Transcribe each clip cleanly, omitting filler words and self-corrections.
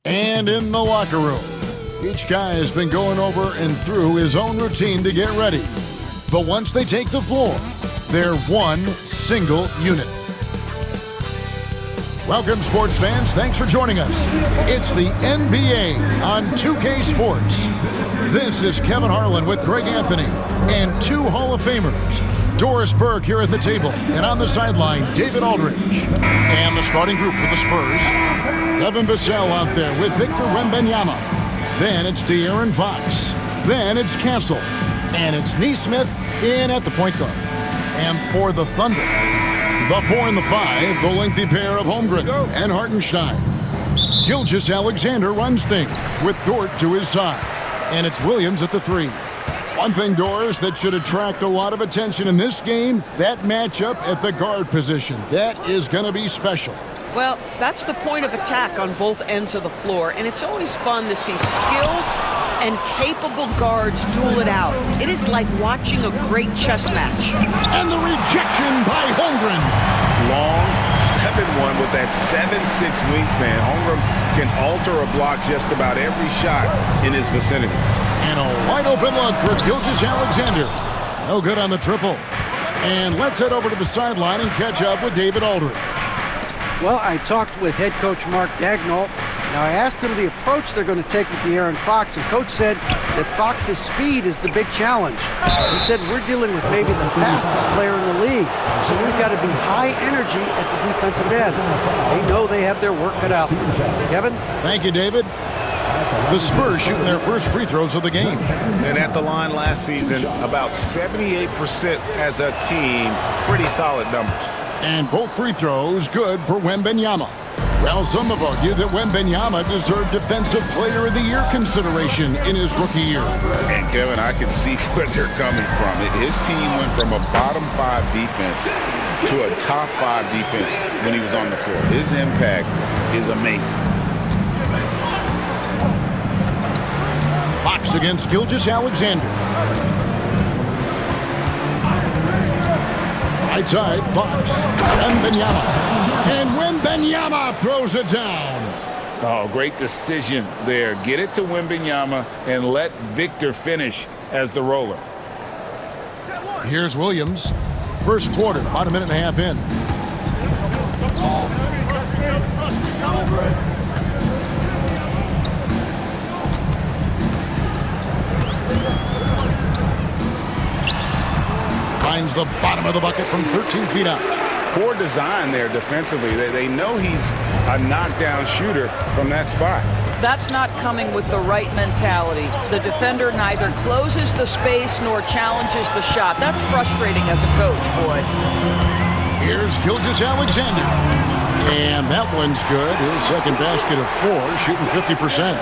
And in the locker room, each guy has been going over and through his own routine to get ready. But once they take the floor, they're one single unit. Welcome, sports fans. Thanks for joining us. It's the NBA on 2K Sports. This is Kevin Harlan with Greg Anthony and two Hall of Famers. Doris Burke here at the table, and on the sideline, David Aldridge. And the starting group for the Spurs, Devin Vassell out there with Victor Wembanyama. Then it's De'Aaron Fox. Then it's Castle. And it's Nesmith in at the point guard. And for the Thunder, the 4 and the 5, the lengthy pair of Holmgren and Hartenstein. Gilgeous-Alexander runs things with Dort to his side. And it's Williams at the 3. One thing, Doris, that should attract a lot of attention in this game, that matchup at the guard position. That is going to be special. Well, that's the point of attack on both ends of the floor, and it's always fun to see skilled and capable guards duel it out. It is like watching a great chess match. And the rejection by Holmgren. Long 7-1 with that 7'6" wingspan. Holmgren can alter a block just about every shot in his vicinity. And a wide open look for Gilgeous-Alexander. No good on the triple. And let's head over to the sideline and catch up with David Aldridge. Well, I talked with head coach Mark Daigneault. Now, I asked him the approach they're going to take with De'Aaron Fox, and coach said that Fox's speed is the big challenge. He said, we're dealing with maybe the fastest player in the league, so we've got to be high energy at the defensive end. They know they have their work cut out. Kevin? Thank you, David. The Spurs shooting their first free throws of the game. And at the line last season, about 78% as a team. Pretty solid numbers. And both free throws good for Wembanyama. Well, some have argued that Wembanyama deserved Defensive Player of the Year consideration in his rookie year. And Kevin, I can see where they're coming from. His team went from a bottom 5 defense to a top 5 defense when he was on the floor. His impact is amazing. Fox against Gilgeous-Alexander. Right side, Fox. Wembanyama. And Wembanyama throws it down. Oh, great decision there. Get it to Wembanyama and let Victor finish as the roller. Here's Williams. First quarter, about a minute and a half in. Finds the bottom of the bucket from 13 feet out. Poor design there defensively. They know he's a knockdown shooter from that spot. That's not coming with the right mentality. The defender neither closes the space nor challenges the shot. That's frustrating as a coach, boy. Here's Gilgeous-Alexander. And that one's good. His second basket of 4, shooting 50%.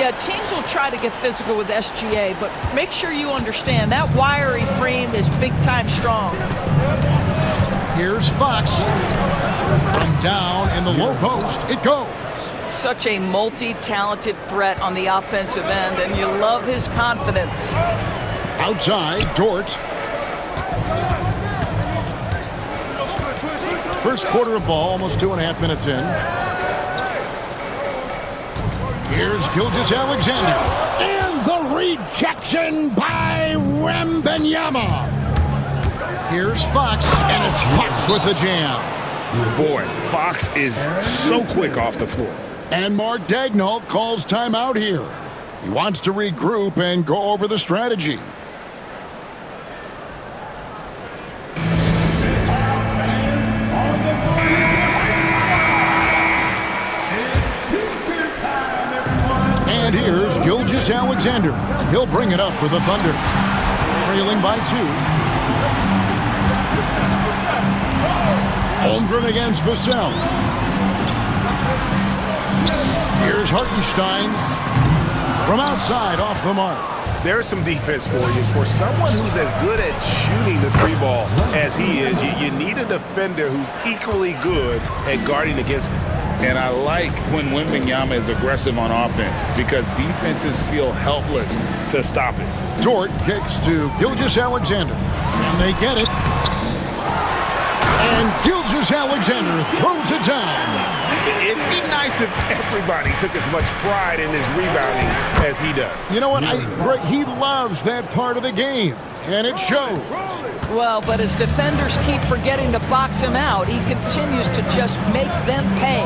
Yeah, teams will try to get physical with SGA, but make sure you understand that wiry frame is big-time strong. Here's Fox. From down in the low post, it goes. Such a multi-talented threat on the offensive end, and you love his confidence. Outside, Dort. First quarter of ball, almost 2.5 minutes in. Here's Gilgeous-Alexander. And the rejection by Wembanyama. Here's Fox, and it's Fox with the jam. Boy, Fox is so quick off the floor. And Mark Daigneault calls timeout here. He wants to regroup and go over the strategy. And here's Gilgeous-Alexander. He'll bring it up for the Thunder. Trailing by 2. Holmgren against Vassell. Here's Hartenstein. From outside, off the mark. There's some defense for you. For someone who's as good at shooting the 3-ball as he is, you need a defender who's equally good at guarding against it. And I like when Wembanyama is aggressive on offense because defenses feel helpless to stop it. Dort kicks to Gilgeous-Alexander. And they get it. And Gilgeous-Alexander throws it down. It'd be nice if everybody took as much pride in his rebounding as he does. You know what? Greg, he loves that part of the game, and it shows. Well, but as defenders keep forgetting to box him out, he continues to just make them pay.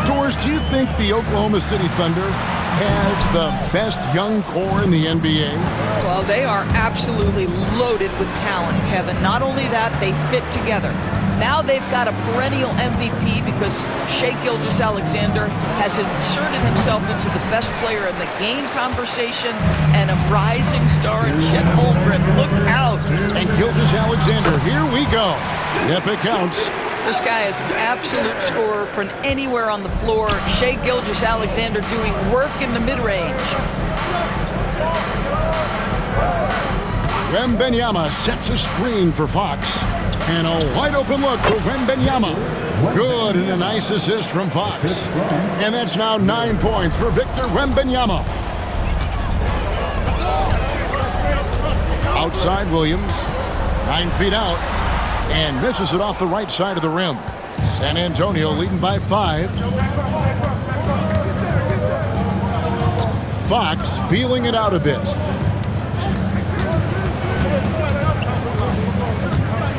Doris, do you think the Oklahoma City Thunder has the best young core in the NBA? Well, they are absolutely loaded with talent, Kevin. Not only that, they fit together. Now they've got a perennial MVP because Shai Gilgeous-Alexander has inserted himself into the best player in the game conversation and a rising star in Chet Holmgren. Look out. And Gilgeous-Alexander, here we go. Yep, it counts. This guy is an absolute scorer from anywhere on the floor. Shai Gilgeous-Alexander doing work in the mid-range. Wembanyama sets a screen for Fox. And a wide-open look for Wembanyama. Good, and a nice assist from Fox. And that's now 9 points for Victor Wembanyama. Outside Williams. 9 feet out. And misses it off the right side of the rim. San Antonio leading by 5. Fox feeling it out a bit.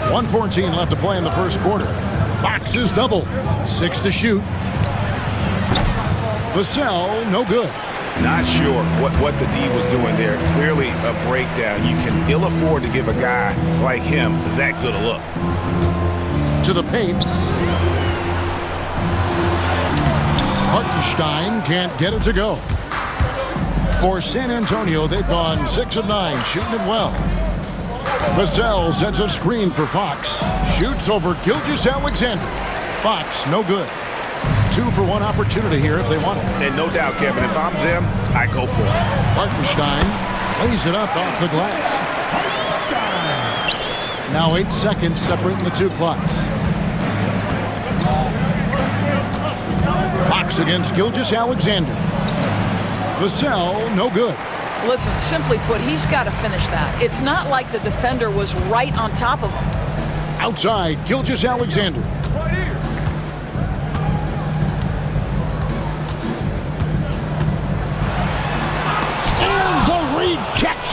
1:14 left to play in the first quarter. Fox is double. 6 to shoot. Vassell, no good. Not sure what the D was doing there. Clearly a breakdown. You can ill afford to give a guy like him that good a look. To the paint. Hartenstein can't get it to go. For San Antonio, they've gone 6 of 9, shooting it well. Vassell sets a screen for Fox. Shoots over Gilgeous-Alexander. Fox, no good. 2 for 1 opportunity here if they want it. And no doubt, Kevin, if I'm them, I go for it. Hartenstein lays it up off the glass. Now 8 seconds separating the 2 clocks. Fox against Gilgeous-Alexander. Vassell, no good. Listen, simply put, he's got to finish that. It's not like the defender was right on top of him. Outside, Gilgeous-Alexander.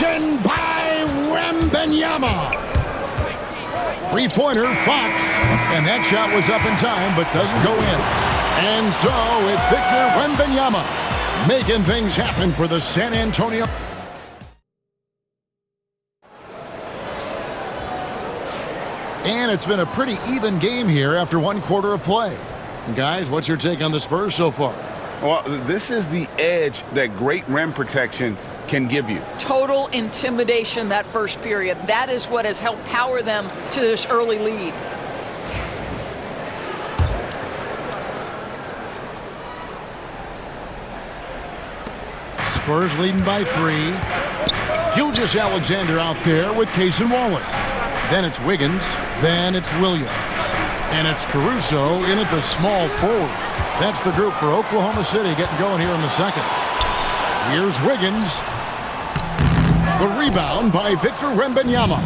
conversion by Wembanyama. Three-pointer, Fox. And that shot was up in time, but doesn't go in. And so it's Victor Wembanyama making things happen for the San Antonio. And it's been a pretty even game here after one quarter of play. And guys, what's your take on the Spurs so far? Well, this is the edge that great rim protection can give you. Total intimidation that first period. That is what has helped power them to this early lead. Spurs leading by 3. Gilgeous-Alexander out there with Cason Wallace. Then it's Wiggins. Then it's Williams. And it's Caruso in at the small forward. That's the group for Oklahoma City getting going here in the second. Here's Wiggins. The rebound by Victor Wembanyama.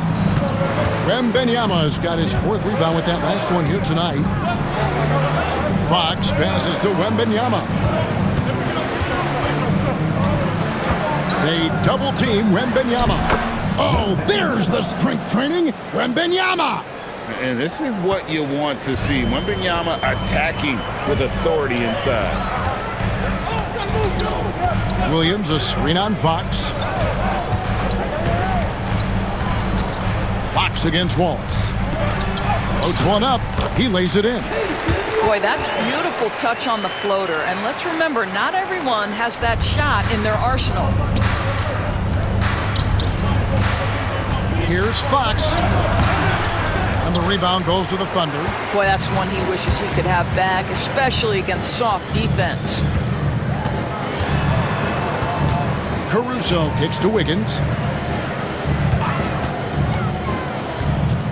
Wembanyama's got his 4th rebound with that last one here tonight. Fox passes to Wembanyama. They double team Wembanyama. Oh, there's the strength training. Wembanyama. And this is what you want to see. Wembanyama attacking with authority inside. Williams, a screen on Fox. Fox against Wallace. Floats one up. He lays it in. Boy, that's beautiful touch on the floater. And let's remember, not everyone has that shot in their arsenal. Here's Fox. And the rebound goes to the Thunder. Boy, that's one he wishes he could have back, especially against soft defense. Caruso kicks to Wiggins.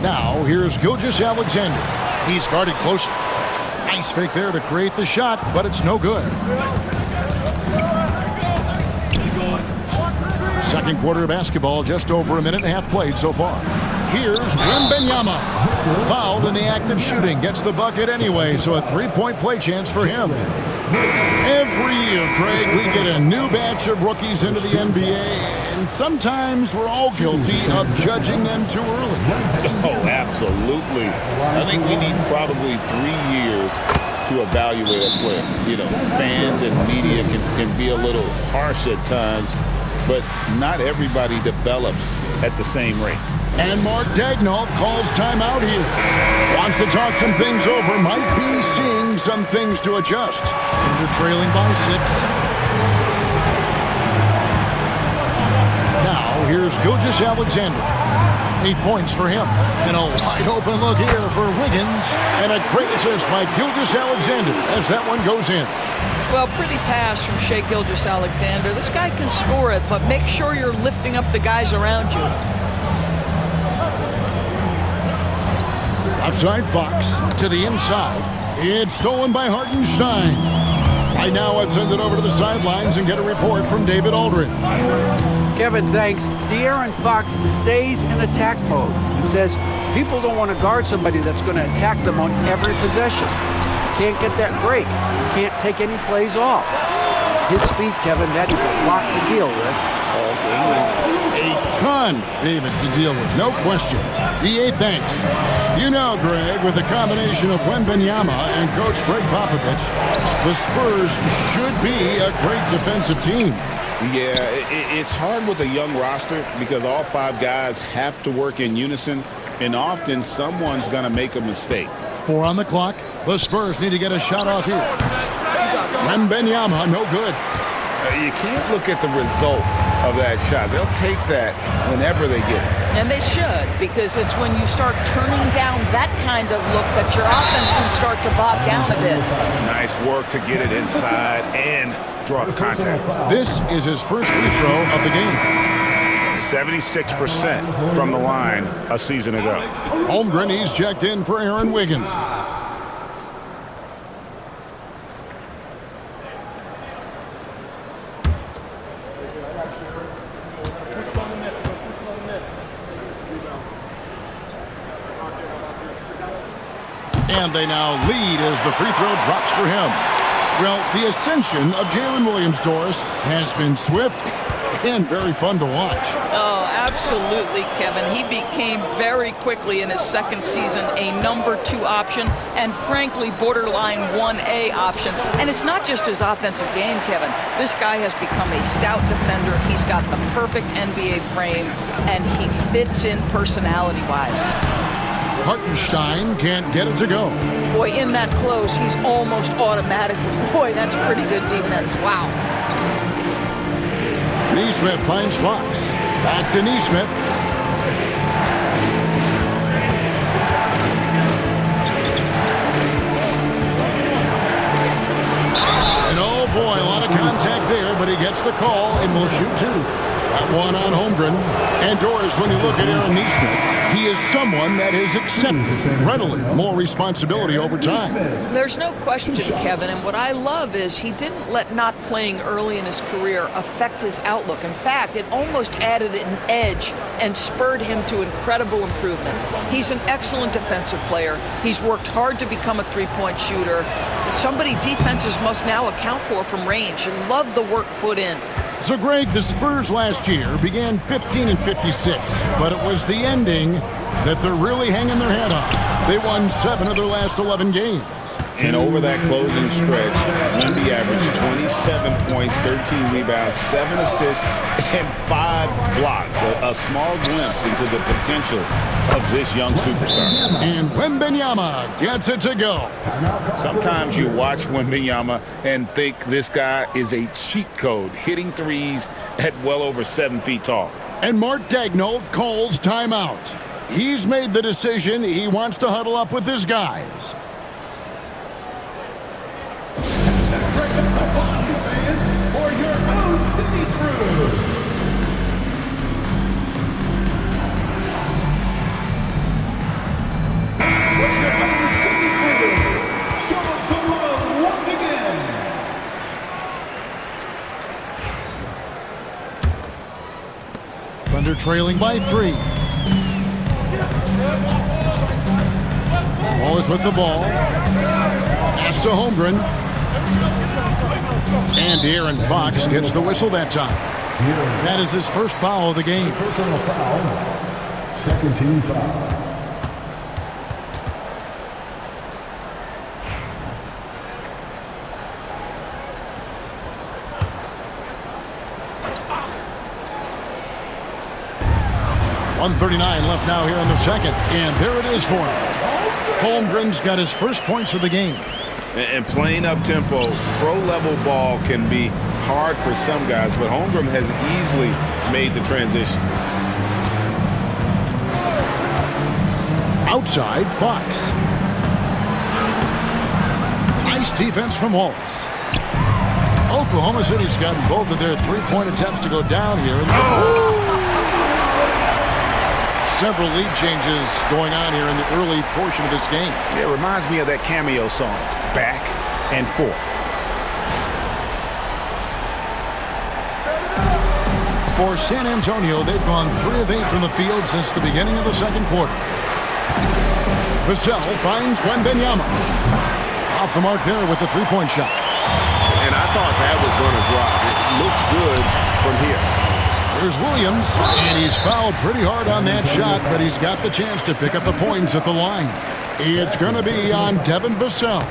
Now, here's Gilgeous-Alexander. He's guarded close. Nice fake there to create the shot, but it's no good. Second quarter of basketball, just over a minute and a half played so far. Here's Wembanyama. Fouled in the act of shooting. Gets the bucket anyway, so a 3-point play chance for him. Every year, Greg, we get a new batch of rookies into the NBA, and sometimes we're all guilty of judging them too early. Oh, absolutely. I think we need probably 3 years to evaluate a player. You know, fans and media can be a little harsh at times, but not everybody develops at the same rate. And Mark Daigneault calls timeout here. Wants to talk some things over. Might be seeing some things to adjust. And they're trailing by 6. Now, here's Gilgeous-Alexander. 8 points for him. And a wide open look here for Wiggins. And a great assist by Gilgeous-Alexander as that one goes in. Well, pretty pass from Shai Gilgeous-Alexander. This guy can score it, but make sure you're lifting up the guys around you. Outside Fox to the inside. It's stolen by Hartenstein. Right now, let's send it over to the sidelines and get a report from David Aldridge. Kevin, thanks. De'Aaron Fox stays in attack mode. He says people don't want to guard somebody that's going to attack them on every possession. Can't get that break. Can't take any plays off. His speed, Kevin, that is a lot to deal with all game long. A ton, David, to deal with, no question. EA, thanks. You know, Greg, with a combination of Wembanyama and Coach Greg Popovich, the Spurs should be a great defensive team. Yeah, it's hard with a young roster because all 5 guys have to work in unison, and often someone's going to make a mistake. 4 on the clock. The Spurs need to get a shot off here. Wembanyama, no good. You can't look at the result of that shot. They'll take that whenever they get it. And they should, because it's when you start turning down that kind of look that your offense can start to bog down a bit. Nice work to get it inside and draw the contact. This is his first free throw of the game. 76% from the line a season ago. Holmgren, he's checked in for Aaron Wiggins. And they now lead as the free throw drops for him. Well, the ascension of Jalen Williams, Doris, has been swift and very fun to watch. Oh, Absolutely, Kevin. He became very quickly in his second season a number 2 option and frankly borderline 1A option. And it's not just his offensive game, Kevin. This guy has become a stout defender. He's got the perfect NBA frame and he fits in personality-wise. Hartenstein can't get it to go. Boy, in that close, he's almost automatically. Boy, that's pretty good defense. Wow. Nesmith finds Fox. Back to Nesmith. And oh boy, a lot of contact there, but he gets the call and will shoot 2. That one on Holmgren. And Doris, when you look at Aaron Nesmith, he is someone that has accepted readily more responsibility over time. There's no question, Kevin, and what I love is he didn't let not playing early in his career affect his outlook. In fact, it almost added an edge and spurred him to incredible improvement. He's an excellent defensive player. He's worked hard to become a three-point shooter. It's somebody defenses must now account for from range, and love the work put in. So, Greg, the Spurs last year began 15-56, but it was the ending that they're really hanging their head on. They won 7 of their last 11 games. And over that closing stretch, Wemby averaged 27 points, 13 rebounds, 7 assists, and 5 blocks. A small glimpse into the potential of this young superstar. And Wembanyama gets it to go. Sometimes you watch Wembanyama and think this guy is a cheat code, hitting threes at well over 7 feet tall. And Mark Daigneault calls timeout. He's made the decision. He wants to huddle up with his guys. For your own City Crew. With your own City Crew. Show us some love once again. Thunder trailing by 3. Wallace with the ball. Pass to Holmgren. And Aaron Fox gets the whistle that time. That is his first foul of the game. Personal foul. Second team foul. .139 left now here in the second. And there it is for him. Holmgren's got his first points of the game. And playing up-tempo, pro-level ball can be hard for some guys, but Holmgren has easily made the transition. Outside, Fox. Nice defense from Wallace. Oklahoma City's gotten both of their three-point attempts to go down here. Several lead changes going on here in the early portion of this game. It reminds me of that Cameo song, Back and Forth. For San Antonio, they've gone 3 of 8 from the field since the beginning of the second quarter. Vassell finds Wembanyama. Off the mark there with the three-point shot. And I thought that was going to drop. It looked good from here. Here's Williams, and he's fouled pretty hard on that shot, but he's got the chance to pick up the points at the line. It's going to be on Devin Vassell.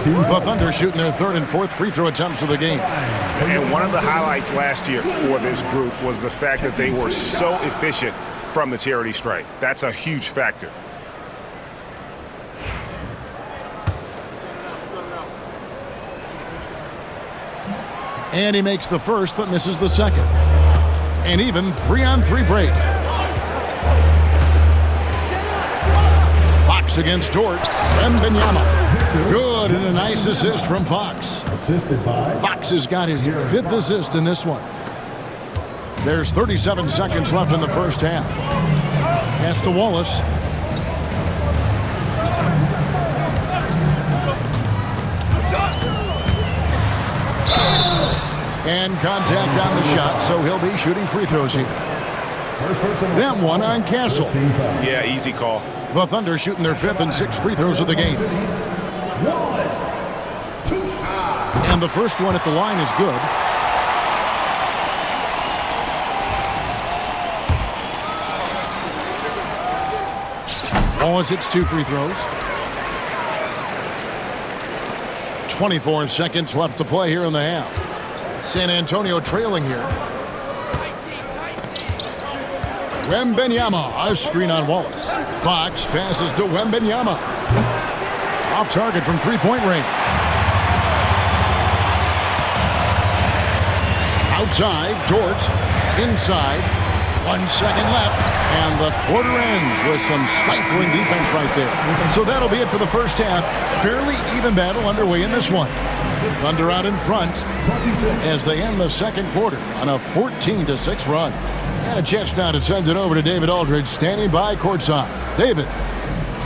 The Thunder shooting their 3rd and 4th free throw attempts of the game. And one of the highlights last year for this group was the fact that they were so efficient from the charity stripe. That's a huge factor. And he makes the first, but misses the second. And even 3-on-3 break. Fox against Dort. Wembanyama. Good, and a nice assist from Fox. Assisted by Fox has got his 5th assist in this one. There's 37 seconds left in the first half. Pass to Wallace. And contact on the shot, so he'll be shooting free throws here. That one on Castle. Yeah, easy call. The Thunder shooting their 5th and 6th free throws of the game. And the first one at the line is good. Wallace hits 2 free throws. 24 seconds left to play here in the half. San Antonio trailing here. Wembanyama, a screen on Wallace. Fox passes to Wembanyama. Off target from three-point range. Outside, Dort. Inside. 1 second left. And the quarter ends with some stifling defense right there. So that'll be it for the first half. Fairly even battle underway in this one. Thunder out in front as they end the second quarter on a 14-6 run. And a chance now to send it over to David Aldridge, standing by courtside. David.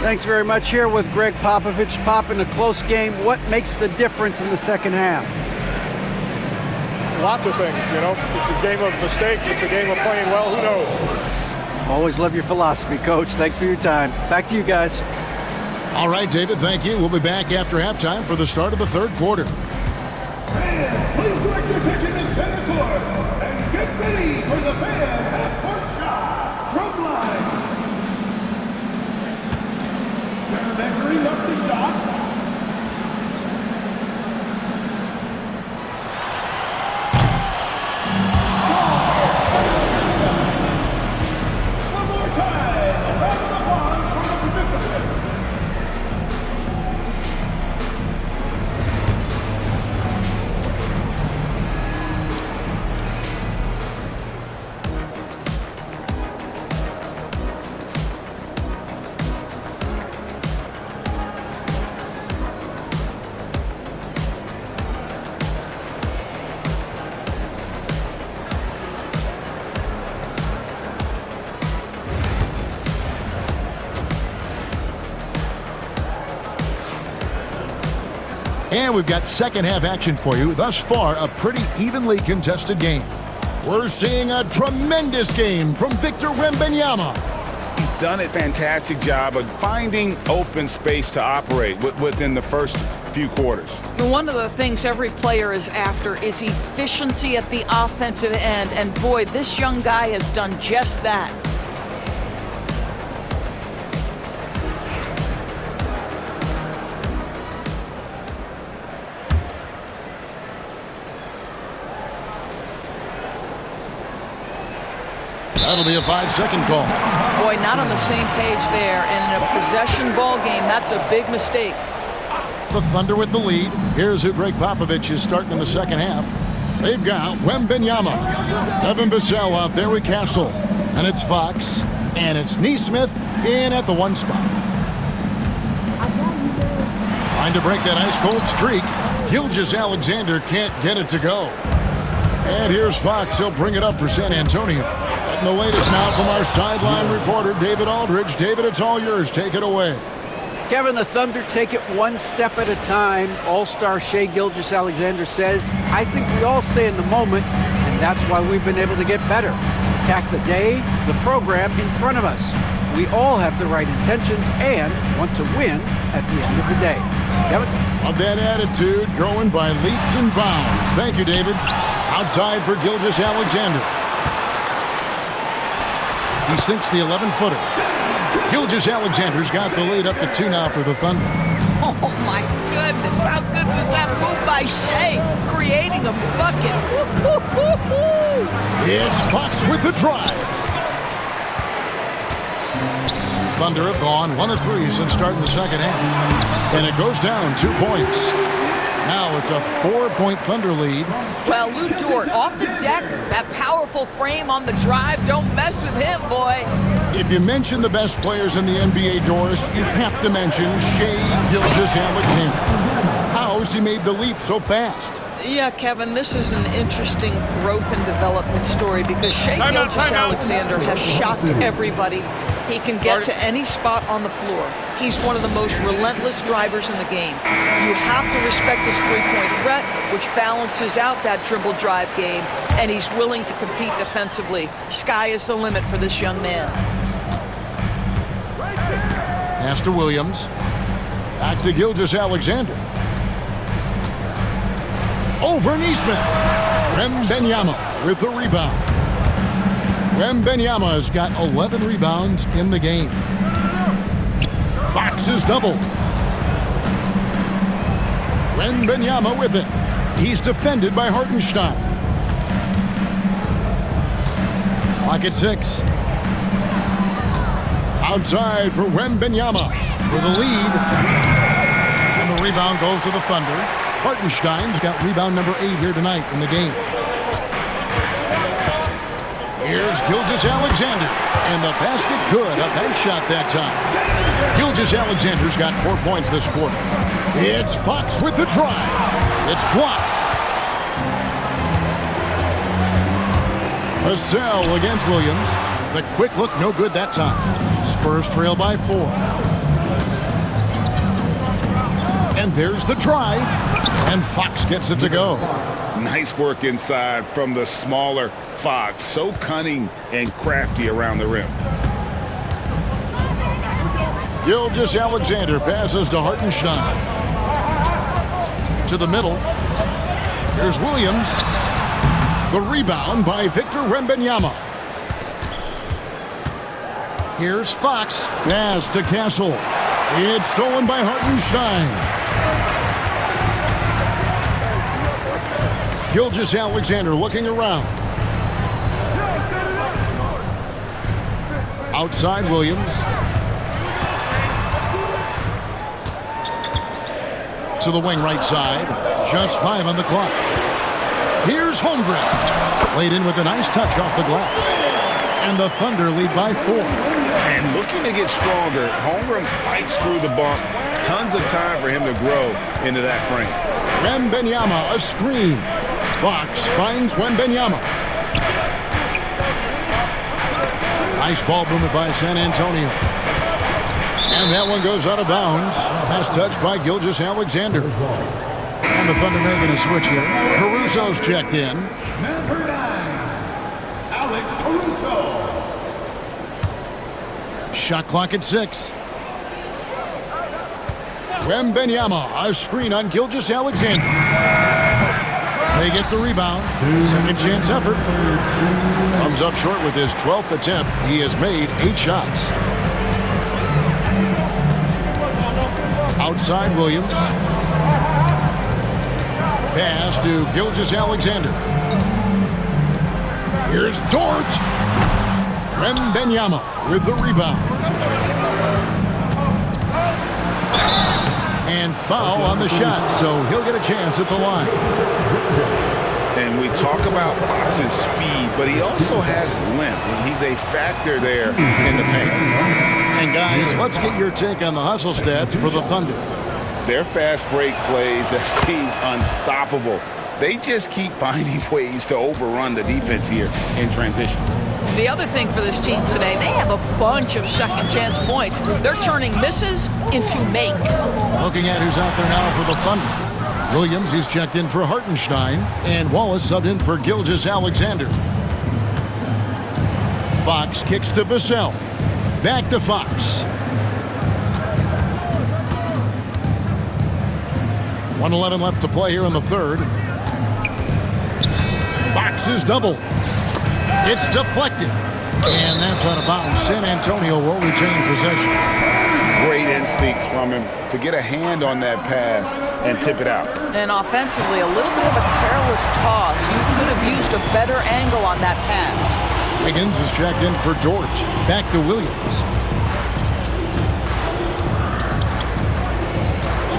Thanks very much. Here with Greg Popovich. Pop, in a close game, what makes the difference in the second half? Lots of things, you know. It's a game of mistakes. It's a game of playing well. Who knows? Always love your philosophy, Coach. Thanks for your time. Back to you guys. All right, David, thank you. We'll be back after halftime for the start of the third quarter. Fans, please direct your attention to center court and get ready for the fan half-court shot. Drum line. They're measuring up the shot. One more time. A round of applause for the participants. And we've got second half action for you. Thus far, a pretty evenly contested game. We're seeing a tremendous game from Victor Wembanyama. He's done a fantastic job of finding open space to operate within the first few quarters. One of the things every player is after is efficiency at the offensive end. And boy, this young guy has done just that. That'll be a 5-second call. Boy, not on the same page there. And in a possession ball game, that's a big mistake. The Thunder with the lead. Here's who Greg Popovich is starting in the second half. They've got Wembanyama, Evan Vassell out there with Castle. And it's Fox. And it's Nesmith in at the 1 spot. Trying to break that ice-cold streak. Gilgeous-Alexander can't get it to go. And here's Fox. He'll bring it up for San Antonio. And the latest now from our sideline reporter, David Aldridge. David, it's all yours. Take it away. Kevin, the Thunder take it one step at a time. All-star Shai Gilgeous-Alexander says, I think we all stay in the moment, and that's why we've been able to get better. Attack the day, the program in front of us. We all have the right intentions and want to win at the end of the day. Kevin? Love that attitude, growing by leaps and bounds. Thank you, David. Outside for Gilgeous-Alexander. He sinks the 11-footer. Gilgeous-Alexander's got the lead up to 2 now for the Thunder. Oh, my goodness. How good was that move by Shai, creating a bucket? It's Fox with the drive. Thunder have gone 1 of 3 since starting the second half. And it goes down 2 points. Now it's a 4-point Thunder lead. Well, Lou Dort off the deck, that powerful frame on the drive. Don't mess with him, boy. If you mention the best players in the NBA, Doris, you have to mention Shai Gilgeous-Alexander. How has he made the leap so fast? Yeah, Kevin, this is an interesting growth and development story because Shai Gilgeous-Alexander has shocked everybody. He can get to any spot on the floor. He's one of the most relentless drivers in the game. You have to respect his three-point threat, which balances out that dribble drive game, and he's willing to compete defensively. Sky is the limit for this young man. Pass to Williams. Back to Gilgeous-Alexander. Over Nesmith. Wembanyama with the rebound. Wembanyama has got 11 rebounds in the game. Fox is doubled. Wembanyama with it. He's defended by Hartenstein. Clock at 6. Outside for Wembanyama for the lead. And the rebound goes to the Thunder. Hartenstein's got rebound number 8 here tonight in the game. Here's Gilgeous-Alexander. And the basket good. A bank shot that time. Gilgeous-Alexander's got 4 points this quarter. It's Fox with the drive. It's blocked. Vassell against Williams. The quick look, no good that time. Spurs trail by 4. And there's the drive. And Fox gets it to go. Nice work inside from the smaller Fox. So cunning and crafty around the rim. Gilgeous-Alexander passes to Hartenstein. To the middle. Here's Williams. The rebound by Victor Wembanyama. Here's Fox. Pass to Castle. It's stolen by Hartenstein. Gilgeous-Alexander looking around. Outside Williams. To the wing right side. Just 5 on the clock. Here's Holmgren. Laid in with a nice touch off the glass. And the Thunder lead by 4. And looking to get stronger, Holmgren fights through the bump. Tons of time for him to grow into that frame. Wembanyama, a screen. Fox finds Wembanyama. Nice ball movement by San Antonio. And that one goes out of bounds. Pass touched by Gilgeous-Alexander. And the Thunder making a switch here. Caruso's checked in. Number 9, Alex Caruso. Shot clock at 6. Wembanyama, a screen on Gilgeous-Alexander. They get the rebound. Second chance effort. Comes up short with his 12th attempt. He has made 8 shots. Outside Williams. Pass to Gilgeous-Alexander. Here's Dort. Wembanyama with the rebound. And foul on the shot, so he'll get a chance at the line. And we talk about Fox's speed, but he also has length. And he's a factor there in the paint. And guys, let's get your take on the hustle stats for the Thunder. Their fast break plays have seemed unstoppable. They just keep finding ways to overrun the defense here in transition. The other thing for this team today, they have a bunch of second chance points. They're turning misses into makes. Looking at who's out there now for the Thunder. Williams, he's checked in for Hartenstein. And Wallace subbed in for Gilgeous-Alexander. Fox kicks to Vassell. Back to Fox. 1:11 left to play here in the third. Fox is double. It's deflected. And that's out of bounds. San Antonio will retain possession. Great instincts from him to get a hand on that pass and tip it out. And offensively, a little bit of a careless toss. You could have used a better angle on that pass. Higgins is checked in for Dort. Back to Williams.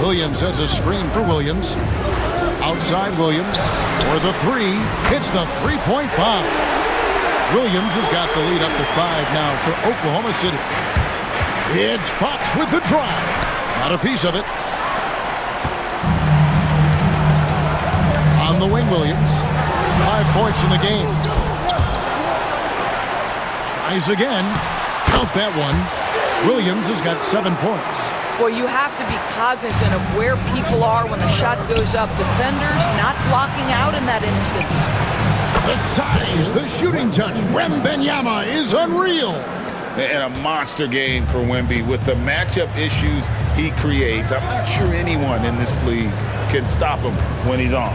Williams has a screen for Williams. Outside Williams for the 3. Hits the three-point bomb. Williams has got the lead up to 5 now for Oklahoma City. It's Fox with the drive. Got a piece of it. On the wing, Williams. 5 points in the game. Tries again. Count that one. Williams has got 7 points. Well, you have to be cognizant of where people are when the shot goes up. Defenders not blocking out in that instance. The size, the shooting touch. Wembanyama is unreal. And a monster game for Wemby with the matchup issues he creates. I'm not sure anyone in this league can stop him when he's on.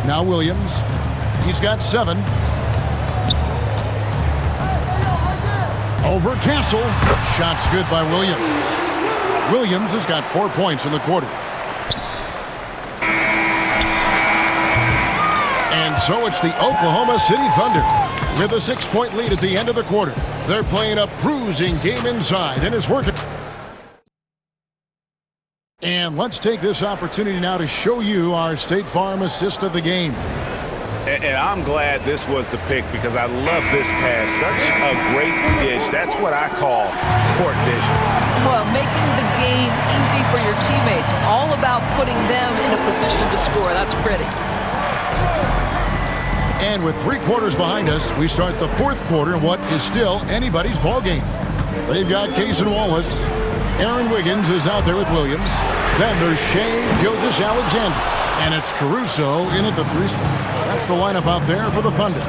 Now Williams. He's got 7. Over Castle. Shot's good by Williams. Williams has got 4 points in the quarter. And so it's the Oklahoma City Thunder with a 6-point lead at the end of the quarter. They're playing a bruising game inside, and it's working. And let's take this opportunity now to show you our State Farm assist of the game. And I'm glad this was the pick because I love this pass. Such a great dish. That's what I call court vision. Well, making the game easy for your teammates. All about putting them in a position to score. That's pretty. And with 3 quarters behind us, we start the 4th quarter in what is still anybody's ball game. They've got Cason Wallace. Aaron Wiggins is out there with Williams. Then there's Shai Gilgeous-Alexander. And it's Caruso in at the 3 spot. That's the lineup out there for the Thunder.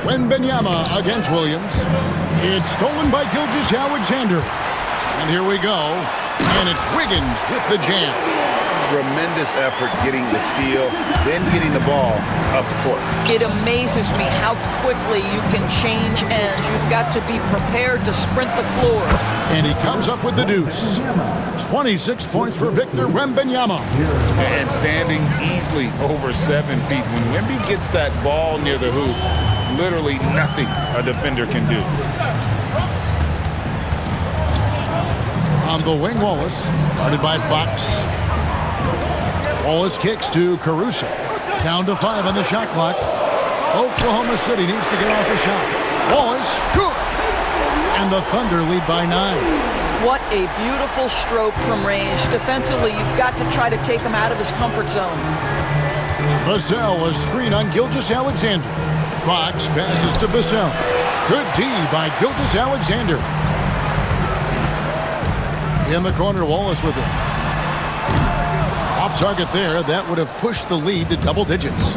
Wembanyama against Williams. It's stolen by Gilgeous-Alexander. And here we go. And it's Wiggins with the jam. Tremendous effort getting the steal, then getting the ball up the court. It amazes me how quickly you can change ends. You've got to be prepared to sprint the floor. And he comes up with the deuce. 26 points for Victor Wembanyama. And standing easily over 7 feet. When Wemby gets that ball near the hoop, literally nothing a defender can do. On the wing, Wallace, guarded by Fox. Wallace kicks to Caruso. Down to 5 on the shot clock. Oklahoma City needs to get off a shot. Wallace, good! And the Thunder lead by 9. What a beautiful stroke from range. Defensively, you've got to try to take him out of his comfort zone. Vassell, a screen on Gilgeous-Alexander. Fox passes to Vassell. Good D by Gilgeous-Alexander. In the corner, Wallace with it. Off target there. That would have pushed the lead to double digits.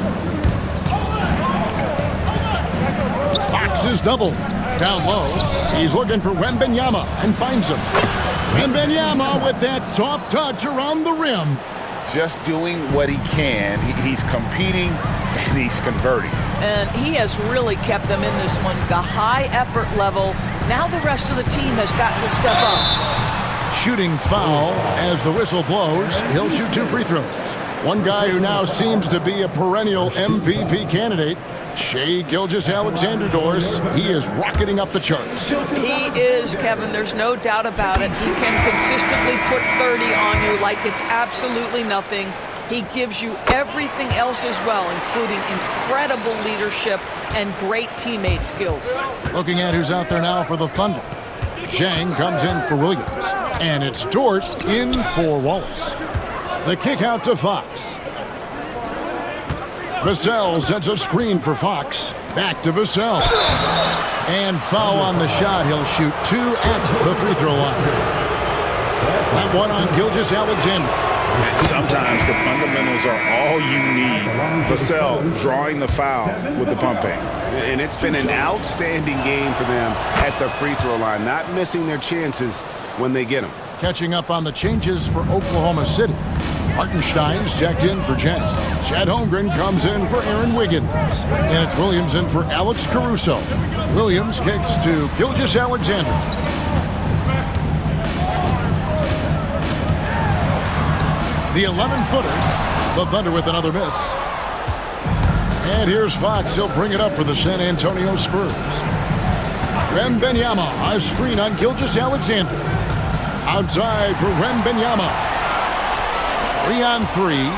Fox is double. Down low. He's looking for Wembanyama and finds him. Wembanyama with that soft touch around the rim. Just doing what he can. He's competing and he's converting. And he has really kept them in this one. The high effort level. Now the rest of the team has got to step up. Shooting foul as the whistle blows. He'll shoot 2 free throws. One guy who now seems to be a perennial MVP candidate, Shai Gilgeous-Alexander, Doris. He is rocketing up the charts. He is, Kevin. There's no doubt about it. He can consistently put 30 on you like it's absolutely nothing. He gives you everything else as well, including incredible leadership and great teammate skills. Looking at who's out there now for the Thunder. Zhang comes in for Williams. And it's Dort in for Wallace. The kick out to Fox. Vassell sets a screen for Fox. Back to Vassell. And foul on the shot. He'll shoot 2 at the free throw line. That one on Gilgeous-Alexander. Sometimes the fundamentals are all you need. Vassell drawing the foul with the pump fake. And it's been an outstanding game for them at the free throw line, not missing their chances when they get them. Catching up on the changes for Oklahoma City. Hartenstein's checked in for Chad. Chad Holmgren comes in for Aaron Wiggins. And it's Williams in for Alex Caruso. Williams kicks to Gilgeous-Alexander. The 11-footer. The Thunder with another miss. And here's Fox. He'll bring it up for the San Antonio Spurs. Wembanyama, a screen on Gilgeous-Alexander. Outside for Wembanyama. 3-on-3.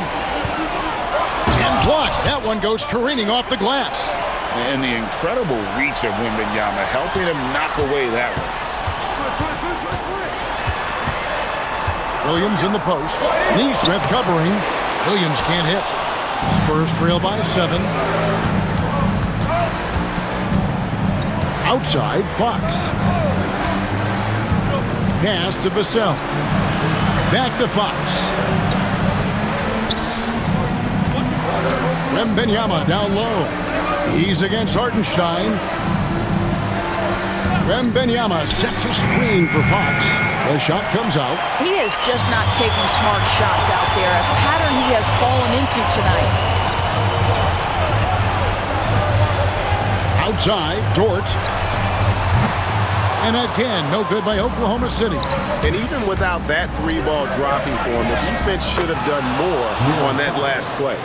And blocked. That one goes careening off the glass. And the incredible reach of Wembanyama, helping him knock away that one. Williams in the post. Neesmith covering. Williams can't hit. Spurs trail by 7. Outside, Fox. Pass to Vassell. Back to Fox. Wembanyama down low. He's against Hartenstein. Wembanyama sets a screen for Fox. The shot comes out. He is just not taking smart shots out there. A pattern he has fallen into tonight. Outside, Dort. And again, no good by Oklahoma City. And even without that three-ball dropping for him, the defense should have done more on that last play.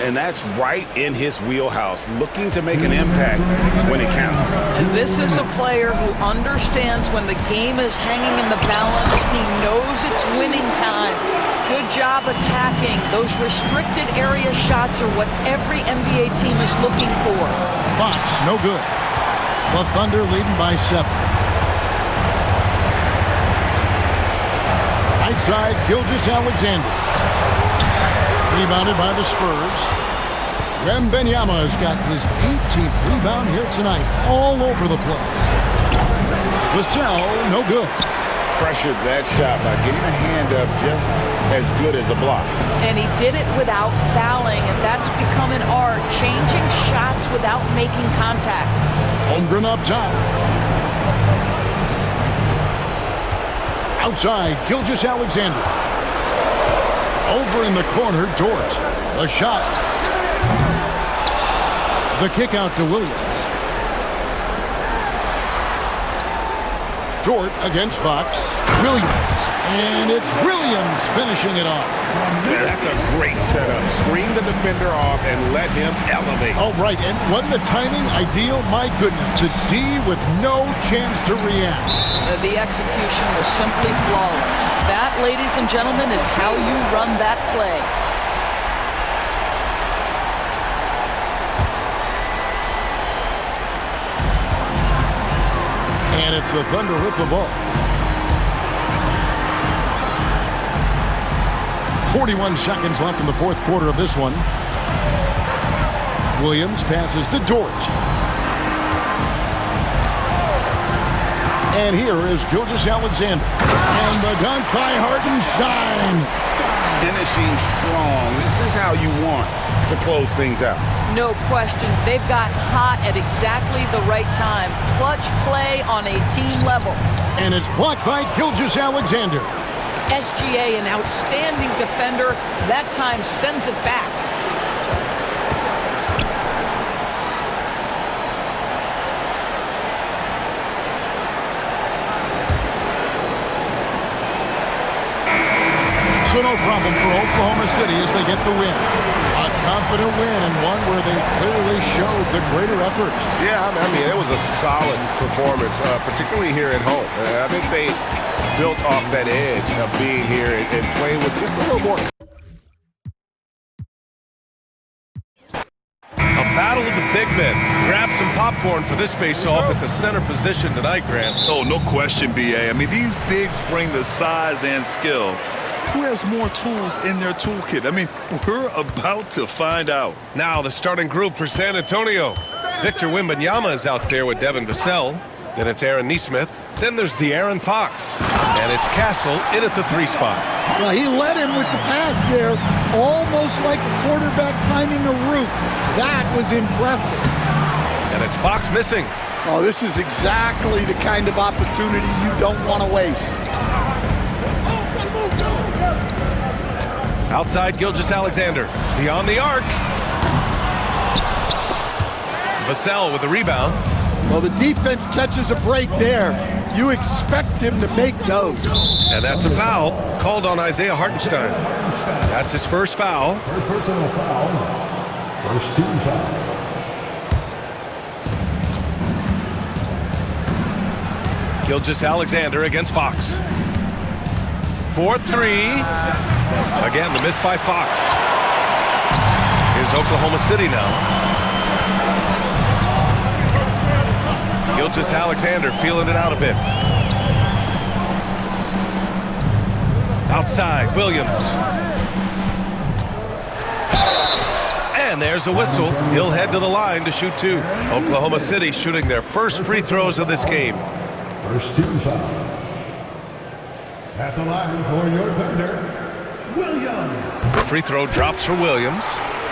And that's right in his wheelhouse, looking to make an impact when it counts. And this is a player who understands when the game is hanging in the balance. He knows it's winning time. Good job attacking. Those restricted area shots are what every NBA team is looking for. Fox, no good. The Thunder leading by 7. Outside, Gilgeous-Alexander. Rebounded by the Spurs. Wembanyama's got his 18th rebound here tonight, all over the place. Vassell, no good. Pressured that shot by getting a hand up just as good as a block. And he did it without fouling, and that's become an art, changing shots without making contact. Holmgren up top. Outside, Gilgeous-Alexander. Over in the corner, Dort. The shot. The kick out to Williams. Dort against Fox. Williams. And it's Williams finishing it off. Yeah, that's a great setup. Screen the defender off and let him elevate. Oh, right. And wasn't the timing ideal? My goodness. The D with no chance to react. The execution was simply flawless. That, ladies and gentlemen, is how you run that play. And it's the Thunder with the ball. 41 seconds left in the fourth quarter of this one. Williams passes to Dort. And here is Gilgeous-Alexander. And the dunk by Hartenstein. Finishing strong. This is how you want to close things out. No question. They've got hot at exactly the right time. Clutch play on a team level. And it's blocked by Gilgeous-Alexander. SGA, an outstanding defender, that time sends it back. So no problem for Oklahoma City as they get the win. A confident win and one where they clearly showed the greater effort. Yeah, I mean, it was a solid performance, particularly here at home. I think they built off that edge of being here and playing with just a little more. A battle of the big men. Grab some popcorn for this face-off at the center position tonight, Grant. Oh, no question, B.A. I mean, these bigs bring the size and skill. Who has more tools in their toolkit? I mean, we're about to find out. Now the starting group for San Antonio. Victor Wembanyama is out there with Devin Vassell. Then it's Aaron Nesmith. Then there's De'Aaron Fox. And it's Castle in at the 3 spot. Well, he led him with the pass there, almost like a quarterback timing a route. That was impressive. And it's Fox missing. Oh, this is exactly the kind of opportunity you don't want to waste. Outside Gilgeous-Alexander. Beyond the arc. Vassell with the rebound. Well, the defense catches a break there. You expect him to make those. And that's a foul called on Isaiah Hartenstein. That's his first foul. First personal foul. First team foul. Gilgeous-Alexander against Fox. 4-3. Again, the miss by Fox. Here's Oklahoma City now. Gilgeous-Alexander feeling it out a bit. Outside, Williams. And there's a whistle. He'll head to the line to shoot 2. Oklahoma City shooting their first free throws of this game. First team foul. At the line for your Thunder, Williams. Free throw drops for Williams.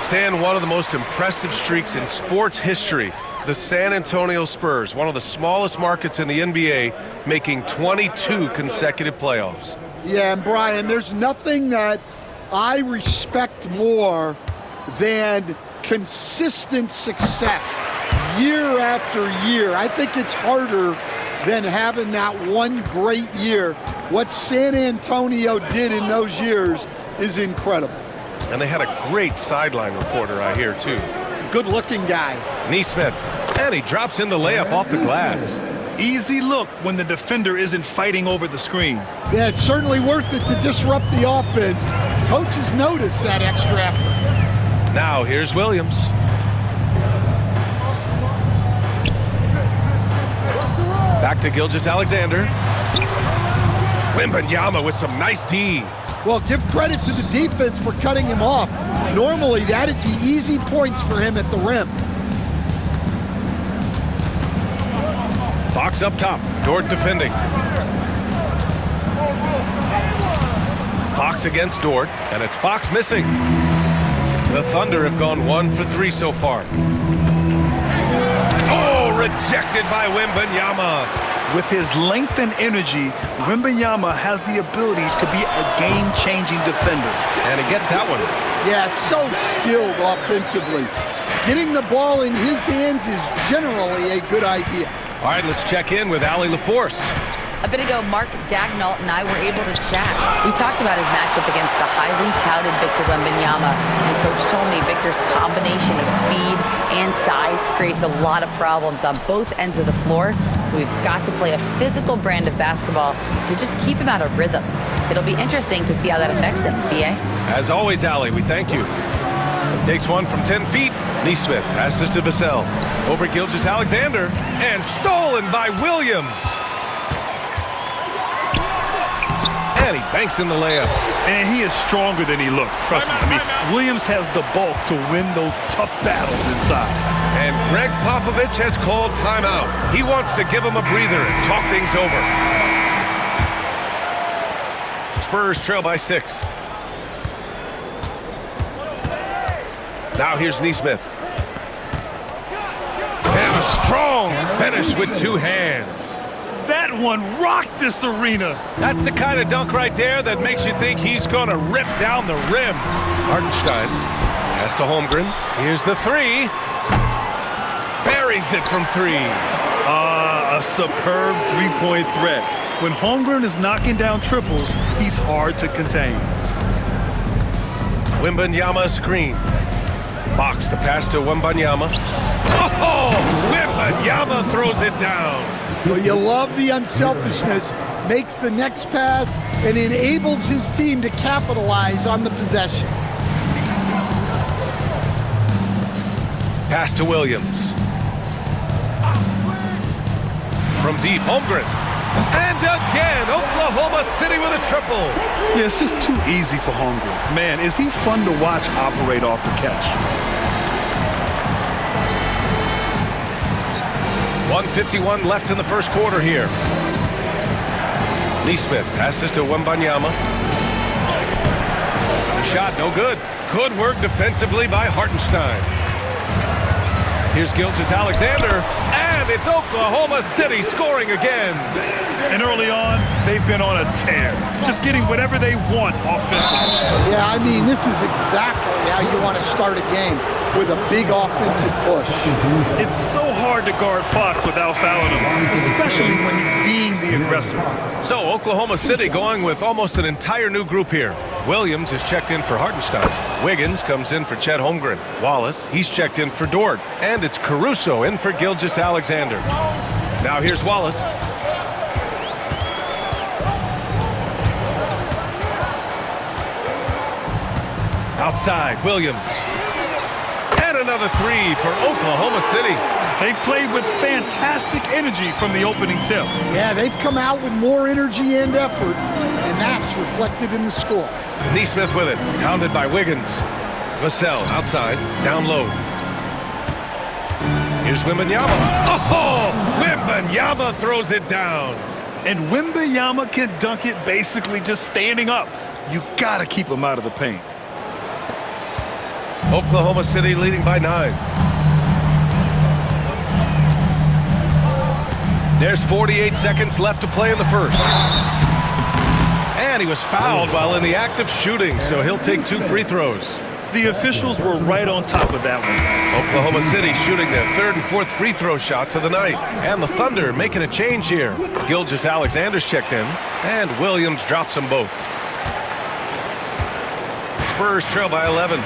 Stan, one of the most impressive streaks in sports history. The San Antonio Spurs, one of the smallest markets in the NBA, making 22 consecutive playoffs. Yeah, and Brian, there's nothing that I respect more than consistent success year after year. I think it's harder than having that one great year. What San Antonio did in those years is incredible. And they had a great sideline reporter, I hear, too. Good-looking guy. Nesmith, and he drops in the layup off the glass. Easy look when the defender isn't fighting over the screen. Yeah, it's certainly worth it to disrupt the offense. Coaches notice that extra effort. Now here's Williams. Back to Gilgeous-Alexander. Wembanyama with some nice D. Well, give credit to the defense for cutting him off. Normally, that'd be easy points for him at the rim. Fox up top. Dort defending. Fox against Dort, and it's Fox missing. The Thunder have gone 1 for 3 so far. Oh, rejected by Wembanyama. With his length and energy, Wembanyama has the ability to be a game-changing defender. And he gets that one. Yeah, so skilled offensively. Getting the ball in his hands is generally a good idea. All right, let's check in with Allie LaForce. A bit ago, Mark Daigneault and I were able to chat. We talked about his matchup against the highly touted Victor Wembanyama, and Coach told me Victor's combination of speed and size creates a lot of problems on both ends of the floor, so we've got to play a physical brand of basketball to just keep him out of rhythm. It'll be interesting to see how that affects him, B.A. As always, Allie, we thank you. Takes one from 10 feet. Nesmith passes to Vassell. Over Gilgeous-Alexander, and stolen by Williams. And he banks in the layup. And he is stronger than he looks, trust me. I mean, Williams has the bulk to win those tough battles inside. And Greg Popovich has called timeout. He wants to give him a breather and talk things over. Spurs trail by 6. Now here's Nesmith. And a strong finish with 2 hands. That one rocked this arena. That's the kind of dunk right there that makes you think he's going to rip down the rim. Hartenstein pass to Holmgren. Here's the 3. Buries it from 3. A superb three-point threat. When Holmgren is knocking down triples, he's hard to contain. Wembanyama screen. Fox the pass to Wembanyama. Oh! Wembanyama throws it down. So you love the unselfishness, makes the next pass, and enables his team to capitalize on the possession. Pass to Williams. From deep, Holmgren. And again, Oklahoma City with a triple. Yeah, it's just too easy for Holmgren. Man, is he fun to watch operate off the catch. 1:51 left in the first quarter here. Nesmith passes to Wembanyama. The shot, no good. Good work defensively by Hartenstein. Here's Gilgeous-Alexander, and it's Oklahoma City scoring again. And early on, they've been on a tear, just getting whatever they want offensively. Yeah, I mean, this is exactly how you want to start a game, with a big offensive push. It's so hard to guard Fox without fouling him, especially when he's being the aggressor. So Oklahoma City going with almost an entire new group here. Williams is checked in for Hartenstein. Wiggins comes in for Chet Holmgren. Wallace, he's checked in for Dort. And it's Caruso in for Gilgeous-Alexander. Now here's Wallace. Outside, Williams. And another 3 for Oklahoma City. They've played with fantastic energy from the opening tip. Yeah, they've come out with more energy and effort, and that's reflected in the score. Nesmith with it, pounded by Wiggins. Vassell outside, down low. Here's Wembanyama. Oh, Wembanyama throws it down. And Wembanyama can dunk it basically just standing up. You gotta keep him out of the paint. Oklahoma City leading by 9. There's 48 seconds left to play in the first. And he was fouled while in the act of shooting, so he'll take 2 free throws. The officials were right on top of that one. Oklahoma City shooting their third and fourth free throw shots of the night. And the Thunder making a change here. Gilgeous-Alexander's checked in, and Williams drops them both. Spurs trail by 11.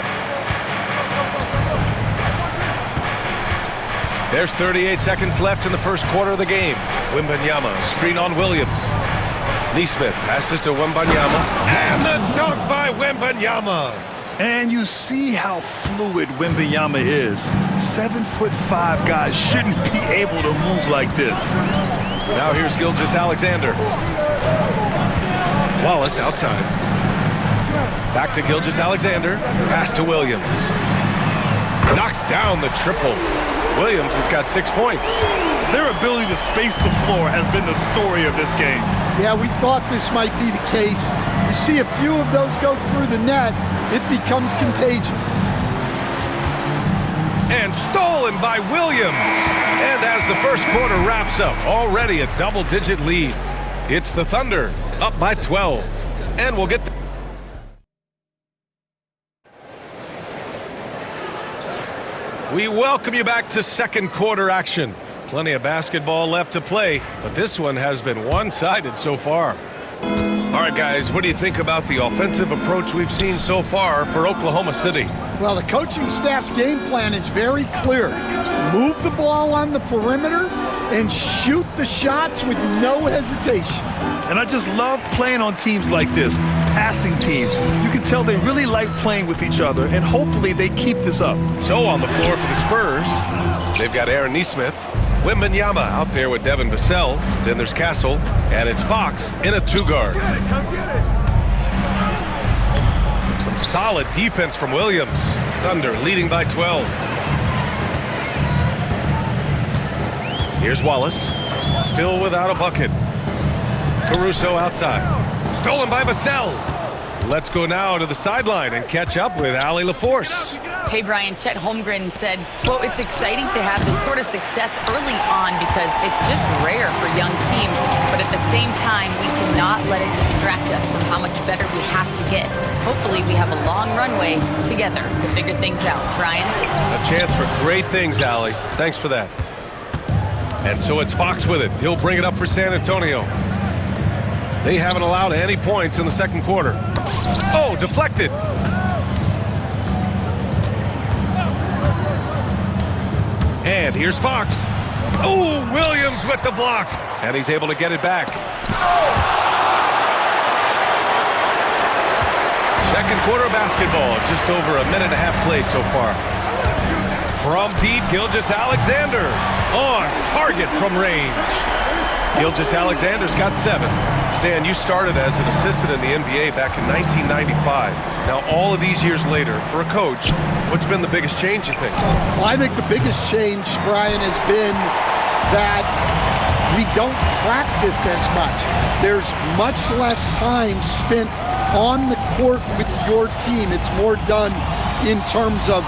There's 38 seconds left in the first quarter of the game. Wembanyama, screen on Williams. Nesmith passes to Wembanyama. And the dunk by Wembanyama. And you see how fluid Wembanyama is. 7'5" guys shouldn't be able to move like this. Now here's Gilgeous-Alexander. Wallace outside. Back to Gilgeous-Alexander. Pass to Williams. Knocks down the triple. Williams has got 6 points. Their ability to space the floor has been the story of this game. Yeah, we thought this might be the case. You see a few of those go through the net, it becomes contagious. And stolen by Williams. And as the first quarter wraps up, already a double-digit lead. It's the Thunder up by 12. And we'll get... We welcome you back to second quarter action. Plenty of basketball left to play, but this one has been one-sided so far. All right, guys, what do you think about the offensive approach we've seen so far for Oklahoma City? Well, the coaching staff's game plan is very clear. Move the ball on the perimeter and shoot the shots with no hesitation. And I just love playing on teams like this, passing teams. You can tell they really like playing with each other, and hopefully they keep this up. So on the floor for the Spurs, they've got Aaron Nesmith, Wembanyama out there with Devin Vassell. Then there's Castle, and it's Fox in a two-guard. Some solid defense from Williams. Thunder leading by 12. Here's Wallace, still without a bucket. Caruso outside. Stolen by Vassell. Let's go now to the sideline and catch up with Allie LaForce. Hey, Brian, Chet Holmgren said, quote, "It's exciting to have this sort of success early on because it's just rare for young teams. But at the same time, we cannot let it distract us from how much better we have to get. Hopefully, we have a long runway together to figure things out." Brian? A chance for great things, Allie. Thanks for that. And so it's Fox with it. He'll bring it up for San Antonio. They haven't allowed any points in the second quarter. Oh, deflected. And here's Fox. Oh, Williams with the block. And he's able to get it back. Second quarter of basketball. Just over a minute and a half played so far. From deep, Gilgeous-Alexander. On target from range. Gilgeous-Alexander's got 7. Stan, you started as an assistant in the NBA back in 1995. Now, all of these years later, for a coach, what's been the biggest change, you think? Well, I think the biggest change, Brian, has been that we don't practice as much. There's much less time spent on the court with your team. It's more done in terms of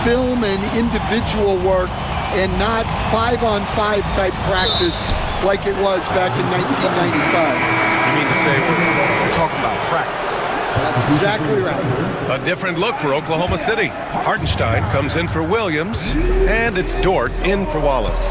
film and individual work and not 5-on-5 type practice like it was back in 1995. You mean to say we're talking about practice? That's exactly right. A different look for Oklahoma City. Hartenstein comes in for Williams, and it's Dort in for Wallace.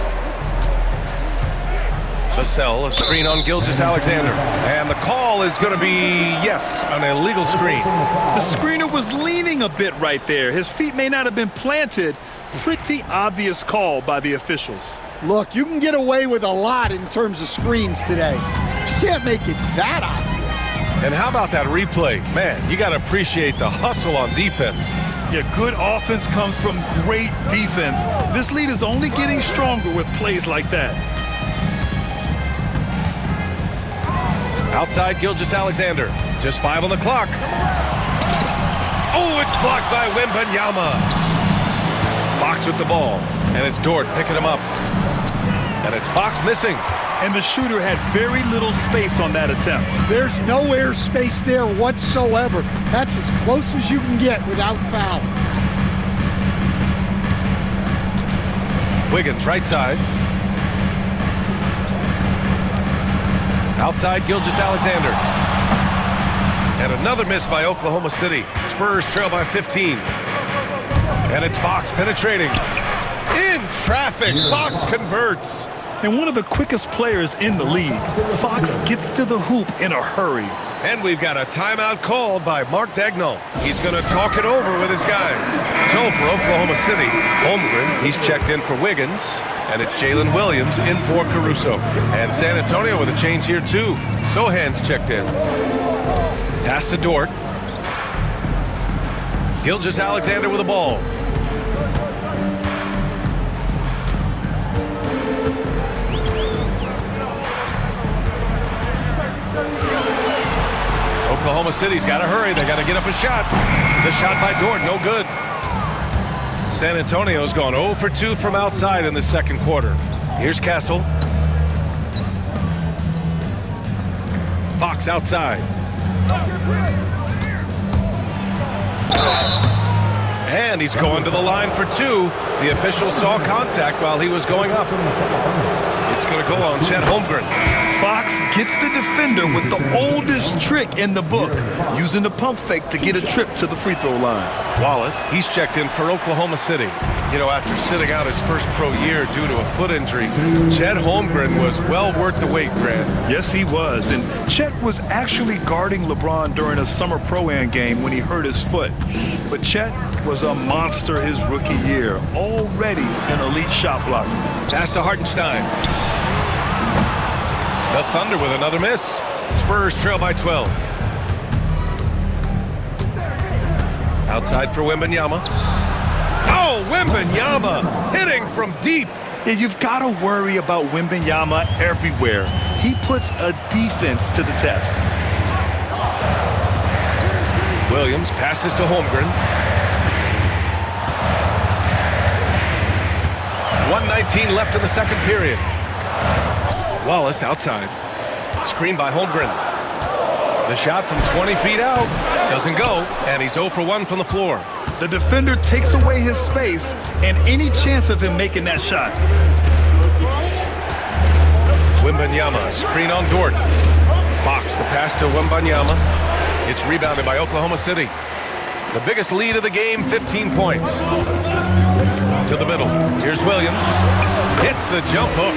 Vassell, a screen on Gilgeous-Alexander. And the call is going to be, yes, an illegal screen. The screener was leaning a bit right there. His feet may not have been planted. Pretty obvious call by the officials. Look, you can get away with a lot in terms of screens today. But you can't make it that obvious. And how about that replay? Man, you got to appreciate the hustle on defense. Yeah, good offense comes from great defense. This lead is only getting stronger with plays like that. Outside Gilgeous-Alexander. Just 5 on the clock. Oh, it's blocked by Wembanyama. Fox with the ball. And it's Dort picking him up. And it's Fox missing. And the shooter had very little space on that attempt. There's no air space there whatsoever. That's as close as you can get without foul. Wiggins right side. Outside Gilgeous-Alexander. And another miss by Oklahoma City. Spurs trail by 15. And it's Fox penetrating. In traffic, Fox converts. And one of the quickest players in the league, Fox gets to the hoop in a hurry. And we've got a timeout called by Mark Daigneault. He's going to talk it over with his guys. So for Oklahoma City, Holmgren, he's checked in for Wiggins. And it's Jalen Williams in for Caruso. And San Antonio with a change here too. Sohan's checked in. Pass to Dort. Gilgeous-Alexander with the ball. Oklahoma City's got to hurry. They got to get up a shot. The shot by Dort, no good. San Antonio's gone 0 for 2 from outside in the second quarter. Here's Castle. Fox outside. And he's going to the line for 2. The official saw contact while he was going up. It's going to go on Chet Holmgren. Fox gets the defender with the oldest trick in the book, using the pump fake to get a trip to the free throw line. Wallace, he's checked in for Oklahoma City. You know, after sitting out his first pro year due to a foot injury, Chet Holmgren was well worth the wait, Grant. Yes, he was. And Chet was actually guarding LeBron during a summer pro-am game when he hurt his foot. But Chet was a monster his rookie year, already an elite shot blocker. Pass to Hartenstein. The Thunder with another miss. Spurs trail by 12. Outside for Wembanyama. Oh, Wembanyama hitting from deep. Yeah, you've got to worry about Wembanyama everywhere. He puts a defense to the test. Williams passes to Holmgren. 1:19 left in the second period. Wallace outside. Screened by Holmgren. The shot from 20 feet out doesn't go, and he's 0 for 1 from the floor. The defender takes away his space and any chance of him making that shot. Wembanyama, screen on Dort. Fox, the pass to Wembanyama. It's rebounded by Oklahoma City. The biggest lead of the game, 15 points. To the middle. Here's Williams. Hits the jump hook.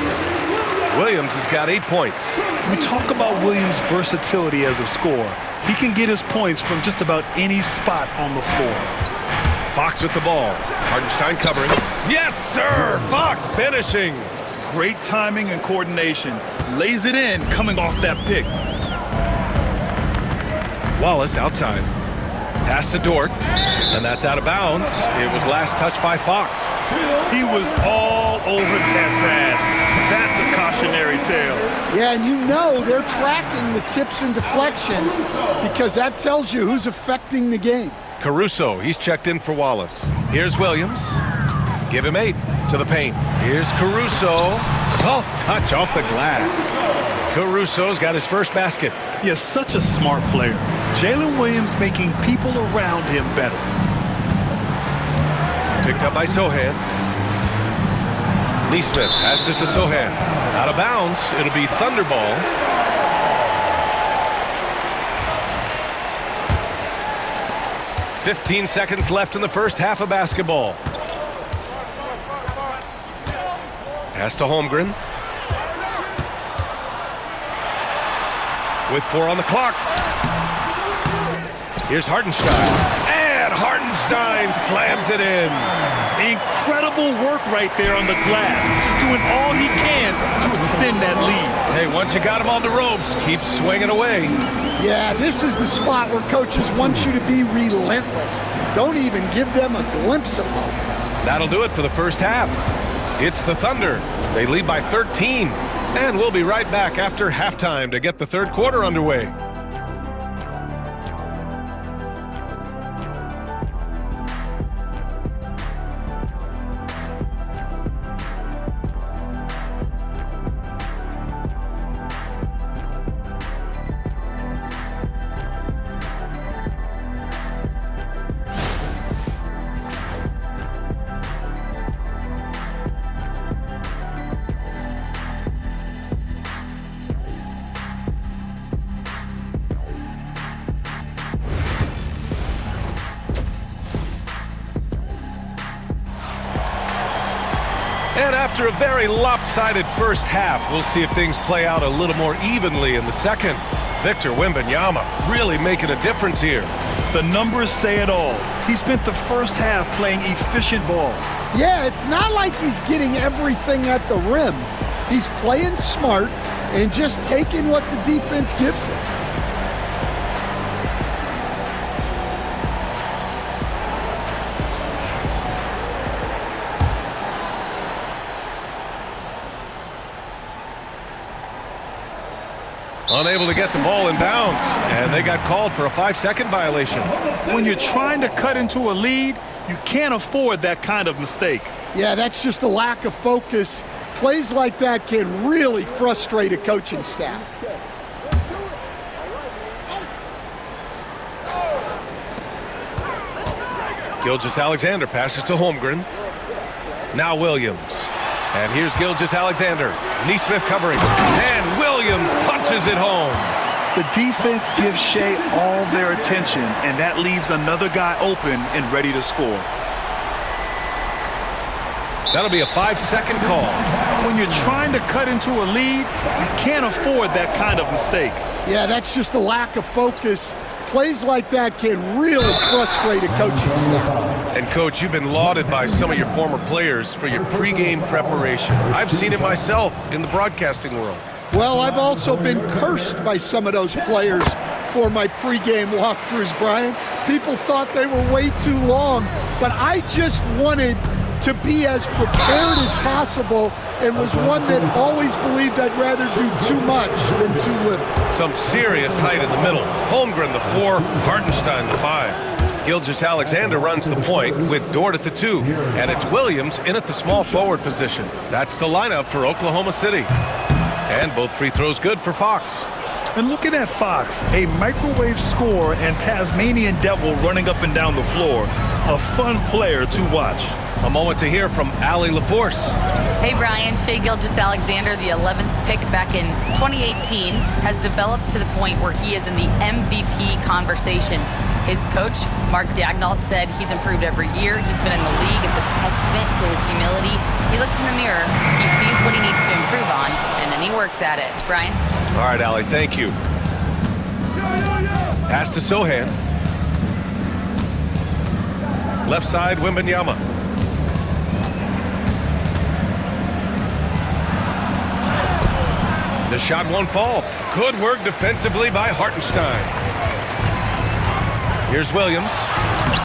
Williams has got 8 points. We talk about Williams' versatility as a scorer. He can get his points from just about any spot on the floor. Fox with the ball. Hartenstein covering. Yes, sir! Fox finishing. Great timing and coordination. Lays it in coming off that pick. Wallace outside. Pass to Dort. And that's out of bounds. It was last touched by Fox. He was all over that pass. That's a cautionary tale. Yeah, and you know they're tracking the tips and deflections because that tells you who's affecting the game. Caruso, he's checked in for Wallace. Here's Williams. Give him 8 to the paint. Here's Caruso. Soft touch off the glass. Caruso's got his first basket. Yes, such a smart player. Jalen Williams making people around him better. Picked up by Sohan. Lee Smith passes to Sohan. Out of bounds. It'll be Thunder ball. "15 seconds left in the first half of basketball. Pass to Holmgren. With 4 on the clock. Here's Hartenstein. And Hartenstein slams it in. Incredible work right there on the glass. Just doing all he can to extend that lead. Hey, once you got him on the ropes, keep swinging away. Yeah, this is the spot where coaches want you to be relentless. Don't even give them a glimpse of hope. That'll do it for the first half. It's the Thunder. They lead by 13. And we'll be right back after halftime to get the third quarter underway. And after a very lopsided first half, we'll see if things play out a little more evenly in the second. Victor Wembanyama really making a difference here. The numbers say it all. He spent the first half playing efficient ball. Yeah, it's not like he's getting everything at the rim. He's playing smart and just taking what the defense gives him. Unable to get the ball in bounds, and they got called for a 5-second violation. When you're trying to cut into a lead, you can't afford that kind of mistake. Yeah, that's just a lack of focus. Plays like that can really frustrate a coaching staff. Gilgeous-Alexander passes to Holmgren. Now Williams. And here's Gilgeous-Alexander. Nesmith covering. And Williams punches it home. The defense gives Shea all their attention, and that leaves another guy open and ready to score. That'll be a 5-second call. When you're trying to cut into a lead, you can't afford that kind of mistake. Yeah, that's just a lack of focus. Plays like that can really frustrate a coaching staff. And, Coach, you've been lauded by some of your former players for your pregame preparation. I've seen it myself in the broadcasting world. Well, I've also been cursed by some of those players for my pregame walkthroughs, Brian. People thought they were way too long, but I just wanted to be as prepared as possible and was one that always believed I'd rather do too much than too little. Some serious height in the middle. Holmgren the 4, Hartenstein the 5. Gilgeous-Alexander runs the point with Dort at the 2, and it's Williams in at the small forward position. That's the lineup for Oklahoma City. And both free throws good for Fox. And looking at Fox, a microwave scorer and Tasmanian devil running up and down the floor. A fun player to watch. A moment to hear from Allie LaForce. Hey, Brian. Shea Gilgeous-Alexander, the 11th pick back in 2018, has developed to the point where he is in the MVP conversation. His coach, Mark Daigneault, said he's improved every year. He's been in the league. It's a testament to his humility. He looks in the mirror, he sees what he needs to improve on, and then he works at it. Brian? All right, Allie, thank you. Pass to Sohan. Left side, Wembanyama. The shot won't fall. Good work defensively by Hartenstein. Here's Williams.